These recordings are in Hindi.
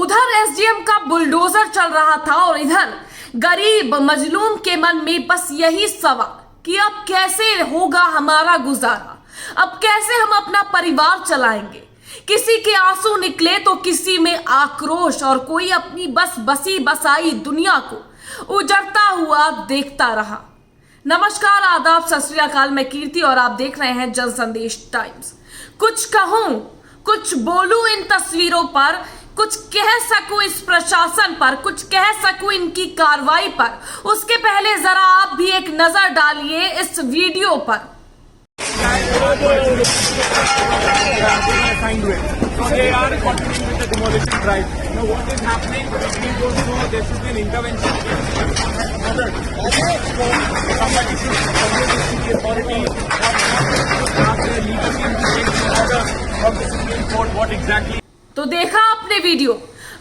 उधर एसडीएम का बुलडोजर चल रहा था और इधर गरीब मजलूम के मन में बस यही सवाल कि अब कैसे होगा हमारा गुजारा, अब कैसे हम अपना परिवार चलाएंगे। किसी के आंसू निकले तो किसी में आक्रोश और कोई अपनी बस बसी बसाई दुनिया को उजड़ता हुआ देखता रहा। नमस्कार, आदाब, सत श्री अकाल। मैं कीर्ति और आप देख रहे हैं जन संदेश टाइम्स। कुछ कहूं, कुछ बोलूं इन तस्वीरों पर, कुछ कह सकूं इस प्रशासन पर, कुछ कह सकूं इनकी कार्रवाई पर, उसके पहले जरा आप भी एक नजर डालिए इस वीडियो पर। So they are continuing with the demolition drive. Now what is happening? We don't know. There should be an intervention. Somebody should contact the authorities ask the legal team to take the order of the Supreme Court. What exactly? तो देखा आपने वीडियो,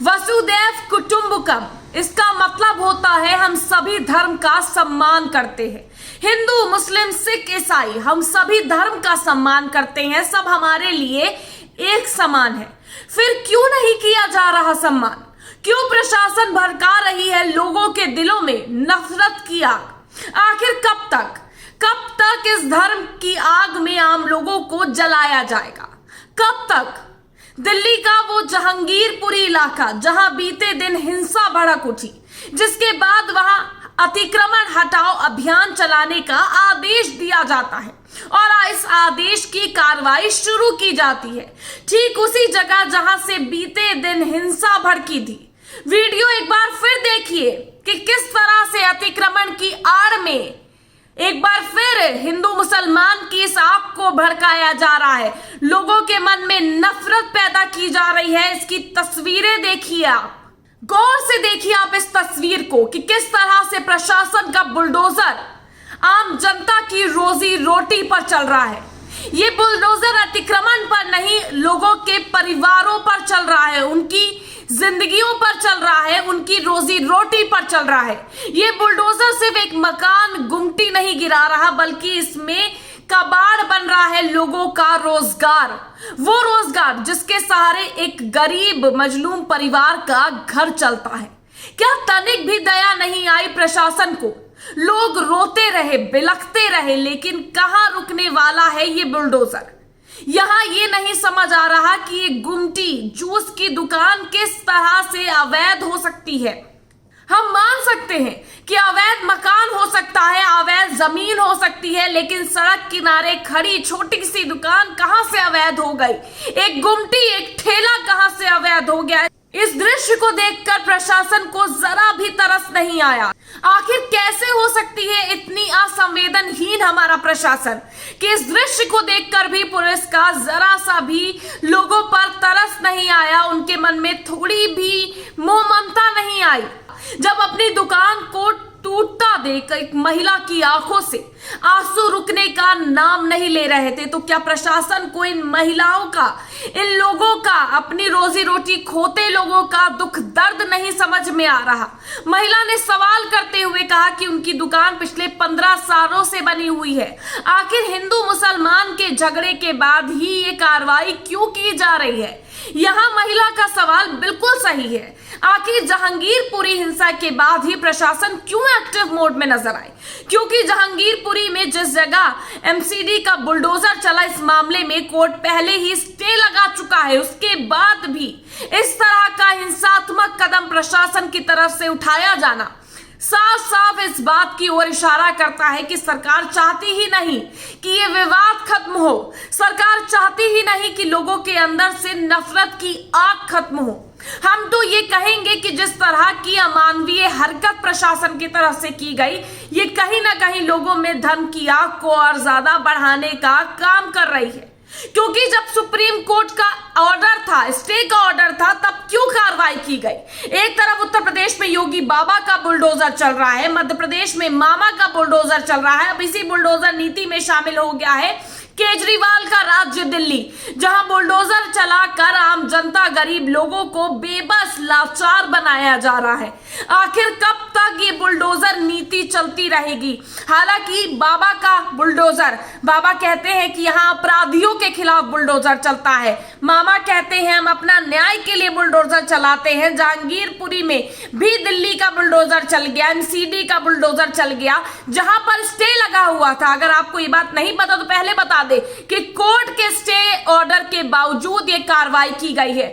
वसुदैव कुटुंबकम, इसका मतलब होता है हम सभी धर्म का सम्मान करते हैं। हिंदू, मुस्लिम, सिख, ईसाई, हम सभी धर्म का सम्मान करते हैं। सब हमारे लिए एक समान है। फिर क्यों नहीं किया जा रहा सम्मान? क्यों प्रशासन भड़का रही है लोगों के दिलों में नफरत की आग? आखिर कब तक इस धर्म की आग में आम लोगों को जलाया जाएगा? कब तक? दिल्ली का वो जहांगीरपुरी इलाका जहां बीते दिन हिंसा भड़क उठी, जिसके बाद वहां अतिक्रमण हटाओ अभियान चलाने का आदेश दिया जाता है और इस आदेश की कार्रवाई शुरू की जाती है, ठीक उसी जगह जहां से बीते दिन हिंसा भड़की थी। वीडियो एक बार फिर देखिए कि किस तरह से अतिक्रमण की आड़ में एक बार फिर हिंदू मुसलमान की इस आग को भड़काया जा रहा है, लोगों के मन में नफरत पैदा की जा रही है। इसकी तस्वीरें देखिए, आप गौर से देखिए आप इस तस्वीर को कि किस तरह से प्रशासन का बुलडोजर आम जनता की रोजी रोटी पर चल रहा है। ये बुलडोजर अतिक्रमण पर नहीं, लोगों के परिवारों पर चल रहा है, उनकी जिंदगियों पर चल रहा है, उनकी रोजी रोटी पर चल रहा है। ये बुलडोजर सिर्फ एक मकान गुमटी नहीं गिरा रहा, बल्कि इसमें कबाड़ बन रहा है लोगों का रोजगार, वो रोजगार जिसके सहारे एक गरीब मजलूम परिवार का घर चलता है। क्या तनिक भी दया नहीं आई प्रशासन को? लोग रोते रहे, बिलखते रहे, लेकिन कहां रुकने वाला है ये बुलडोजर? यहां ये नहीं समझ आ रहा कि ये गुमटी, जूस की दुकान किस तरह से अवैध हो सकती है। हम मान सकते हैं कि अवैध मकान हो सकता है, अवैध जमीन हो सकती है, लेकिन सड़क किनारे खड़ी छोटी सी दुकान कहां से अवैध हो गई? एक गुमटी, एक ठेला कहां से अवैध हो गया? इस दृश्य को देखकर प्रशासन को जरा भी तरस नहीं आया। आखिर कैसे हो सकती है इतनी असंवेदनहीन हमारा प्रशासन कि इस दृश्य को देखकर भी पुलिस का जरा सा भी लोगों पर तरस नहीं आया, उनके मन में थोड़ी भी मोह ममता नहीं आई। जब अपनी दुकान को टूटता देख एक महिला की आंखों से आंसू रुकने का नाम नहीं ले रहे थे, तो क्या प्रशासन को इन महिलाओं का, इन लोगों का, अपनी रोजी रोटी खोते लोगों का दुख दर्द नहीं समझ में आ रहा? महिला ने सवाल करते हुए कहा कि उनकी दुकान पिछले 15 सालों से बनी हुई है। आखिर हिंदू मुसलमान के झगड़े के बाद ही ये कार्रवाई क्यों की जा रही है? यहां महिला का सवाल बिल्कुल सही है। आखिर जहांगीरपुरी हिंसा के बाद ही प्रशासन क्यों एक्टिव मोड में नजर आए? क्योंकि जहांगीरपुरी में जिस जगह एमसीडी का बुलडोजर चला, इस मामले में कोर्ट पहले ही स्टे लगा चुका है। उसके बाद भी इस तरह का हिंसात्मक कदम प्रशासन की तरफ से उठाया जाना साफ साफ इस बात की ओर इशारा करता है कि सरकार चाहती ही नहीं कि ये विवाद खत्म हो। सरकार चाहती ही नहीं कि लोगों के अंदर से नफरत की आग खत्म हो। हम तो ये कहेंगे कि जिस तरह की अमानवीय हरकत प्रशासन की तरफ से की गई, ये कहीं ना कहीं लोगों में धर्म की आग को और ज्यादा बढ़ाने का काम कर रही है। क्योंकि जब सुप्रीम कोर्ट का ऑर्डर था, स्टे का ऑर्डर था, तब क्यों कार्रवाई की गई? एक तरफ उत्तर प्रदेश में योगी बाबा का बुलडोजर चल रहा है, मध्य प्रदेश में मामा का बुलडोजर चल रहा है, अब इसी बुलडोजर नीति में शामिल हो गया है केजरीवाल का राज्य दिल्ली, जहां बुलडोजर चलाकर आम जनता गरीब लोगों को बेबस लाचार बनाया जा रहा है। आखिर कब तक ये बुलडोजर नीति चलती रहेगी? हालांकि बाबा का बुलडोजर, बाबा कहते हैं कि यहाँ अपराधियों के खिलाफ बुलडोजर चलता है, मामा कहते हैं हम अपना न्याय के लिए बुलडोजर चलाते हैं। जहांगीरपुरी में भी दिल्ली का बुलडोजर चल गया, एमसीडी का बुलडोजर चल गया, जहां पर स्टे लगा हुआ था। अगर आपको ये बात नहीं पता तो पहले बता दे कि कोर्ट के स्टे ऑर्डर के बावजूद ये कार्रवाई की गई है।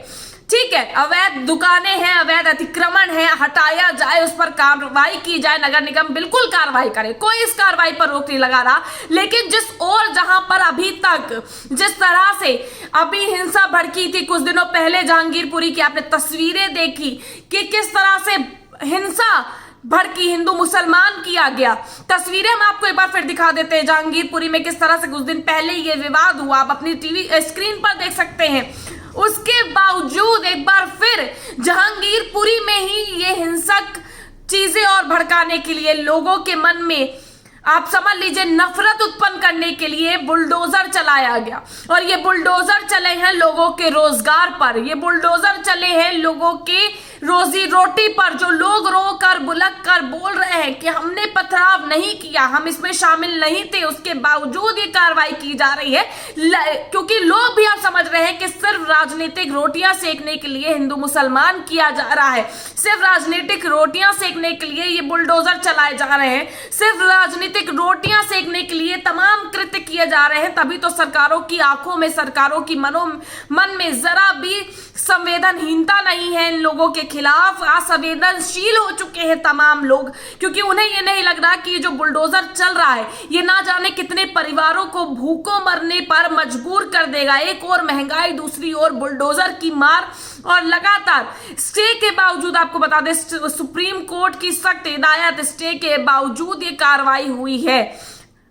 ठीक है, अवैध दुकानें हैं, अवैध अतिक्रमण है, हटाया जाए, उस पर कार्रवाई की जाए, नगर निगम बिल्कुल कार्रवाई करे, कोई इस कार्रवाई पर रोक नहीं लगा रहा। लेकिन जिस ओर जहां पर अभी तक जिस तरह से अभी हिंसा भड़की थी कुछ दिनों पहले जहांगीरपुरी की, आपने तस्वीरें देखी कि किस तरह से हिंसा भड़की, हिंदू मुसलमान किया गया। तस्वीरें हम आपको एक बार फिर दिखा देते हैं जहांगीरपुरी में किस तरह से कुछ दिन पहले ये विवाद हुआ, आप अपनी टीवी स्क्रीन पर देख सकते हैं। उसके बावजूद एक बार फिर जहांगीरपुरी में ही ये हिंसक चीजें और भड़काने के लिए, लोगों के मन में आप समझ लीजिए नफरत उत्पन्न करने के लिए बुलडोजर चलाया गया। और ये बुलडोजर चले हैं लोगों के रोजगार पर, ये बुलडोजर चले हैं लोगों के रोजी रोटी पर, जो लोग रो कर बुलक कर बोल रहे हैं कि हमने पथराव नहीं किया, हम इसमें शामिल नहीं थे, उसके बावजूद ये कार्रवाई की जा रही है। क्योंकि लोग भी आप समझ रहे हैं कि सिर्फ राजनीतिक रोटियां सेकने के लिए हिंदू मुसलमान किया जा रहा है, सिर्फ राजनीतिक रोटियां सेकने के लिए ये बुलडोजर चलाए जा रहे हैं, सिर्फ राजनीतिक रोटियां सेकने के लिए तमाम कृत्य किए जा रहे हैं। तभी तो सरकारों की आंखों में, सरकारों की मन में जरा भी संवेदनहीनता नहीं है इन लोगों के खिलाफ। असंवेदनशील हो चुके हैं तमाम लोग, क्योंकि उन्हें ये नहीं लग रहा कि ये जो बुलडोजर चल रहा है ये ना जाने कितने परिवारों को भूखों मरने पर मजबूर कर देगा। एक और महंगाई, दूसरी ओर बुलडोजर की मार, और लगातार स्टे के बावजूद, आपको बता दें सुप्रीम कोर्ट की सख्त हिदायत, स्टे के बावजूद ये कार्रवाई हुई है।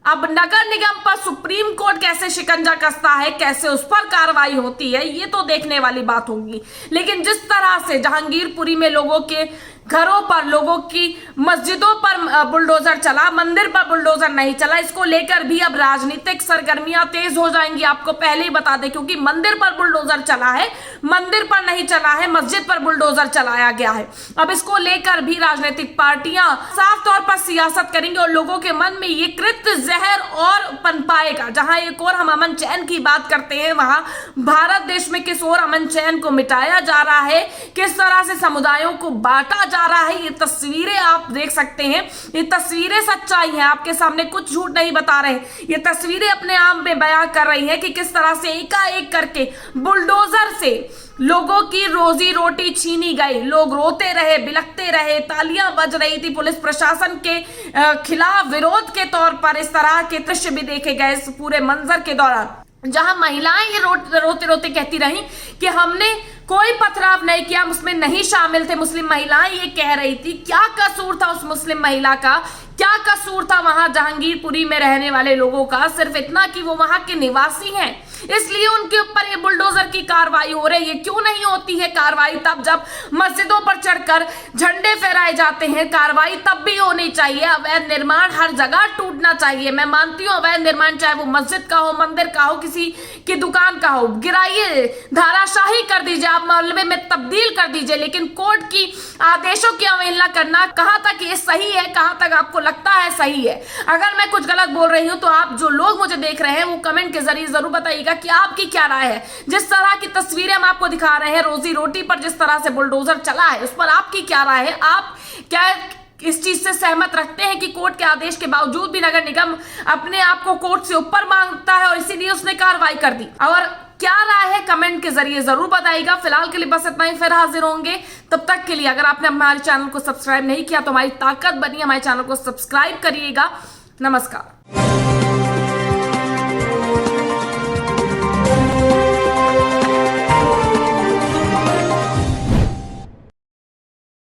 अब नगर निगम पर सुप्रीम कोर्ट कैसे शिकंजा कसता है, कैसे उस पर कार्रवाई होती है, ये तो देखने वाली बात होगी। लेकिन जिस तरह से जहांगीरपुरी में लोगों के घरों पर, लोगों की मस्जिदों पर बुलडोजर चला, मंदिर पर बुलडोजर नहीं चला, इसको लेकर भी अब राजनीतिक सरगर्मियां तेज हो जाएंगी, आपको पहले ही बता दें। क्योंकि मंदिर पर बुलडोजर चला है, मंदिर पर नहीं चला है, मस्जिद पर बुलडोजर चलाया गया है। अब इसको लेकर भी राजनीतिक पार्टियां साफ तौर पर सियासत करेंगी और लोगों के मन में ये कृत्य जहर और पनपाएगा। जहां एक और हम अमन चैन की बात करते हैं, वहां भारत देश में किस ओर अमन चैन को मिटाया जा रहा है, किस तरह से समुदायों को बांटा जा रहा है। ये तस्वीरें आप देख सकते हैं, ये तस्वीरें सच्चाई हैं, आपके सामने कुछ झूठ नहीं बता रहे। ये तस्वीरें अपने आप में बयां कर रही हैं कि किस तरह से एकाएक करके बुलडोजर से लोगों की रोजी रोटी छीनी गई, लोग रोते रहे, बिलखते रहे, तालियां बज रही थी। पुलिस प्रशासन के खिलाफ विरोध के तौर पर इस तरह के दृश्य भी देखे गए इस पूरे मंजर के दौरान, जहां महिलाएं ये रोते रोते कहती रही कि हमने कोई पथराव नहीं किया, हम उसमें नहीं शामिल थे। मुस्लिम महिलाएं ये कह रही थी, क्या कसूर था उस मुस्लिम महिला का, क्या कसूर था वहां जहांगीरपुरी में रहने वाले लोगों का, सिर्फ इतना कि वो वहां के निवासी हैं, इसलिए उनके ऊपर ये बुलडोजर की कार्रवाई हो रही है। क्यों नहीं होती है कार्रवाई तब जब मस्जिदों पर चढ़कर झंडे फहराए जाते हैं? कार्रवाई तब भी होनी चाहिए। अवैध निर्माण हर जगह टूटना चाहिए। मैं मानती हूँ अवैध निर्माण चाहे वो मस्जिद का हो, मंदिर का हो, किसी की दुकान का हो, गिराइए, धाराशाही कर दीजिए, आप मलबे में तब्दील कर दीजिए, लेकिन कोर्ट की आदेशों की अवहेलना करना, कहां तक ये सही है, कहां तक आपको लगता है सही है? अगर मैं कुछ गलत बोल रही हूं तो आप जो लोग मुझे देख रहे हैं वो कमेंट के जरिए जरूर बताइएगा कि आपकी क्या राय है। जिस तरह की तस्वीरें हम आपको दिखा रहे हैं, रोजी रोटी पर जिस तरह से बुलडोजर चला है, उस पर आपकी क्या राय है? आप क्या इस चीज से सहमत रखते हैं कि कोर्ट के आदेश के बावजूद भी नगर निगम अपने आप को कोर्ट से ऊपर मांगता है और इसीलिए उसने कार्रवाई कर दी? और क्या राय है कमेंट के जरिए जरूर बताइएगा। फिलहाल के लिए बस इतना ही, फिर हाजिर होंगे। तब तक के लिए अगर आपने हमारे चैनल को सब्सक्राइब नहीं किया तो हमारी ताकत बनी, हमारे चैनल को सब्सक्राइब करिएगा। नमस्कार।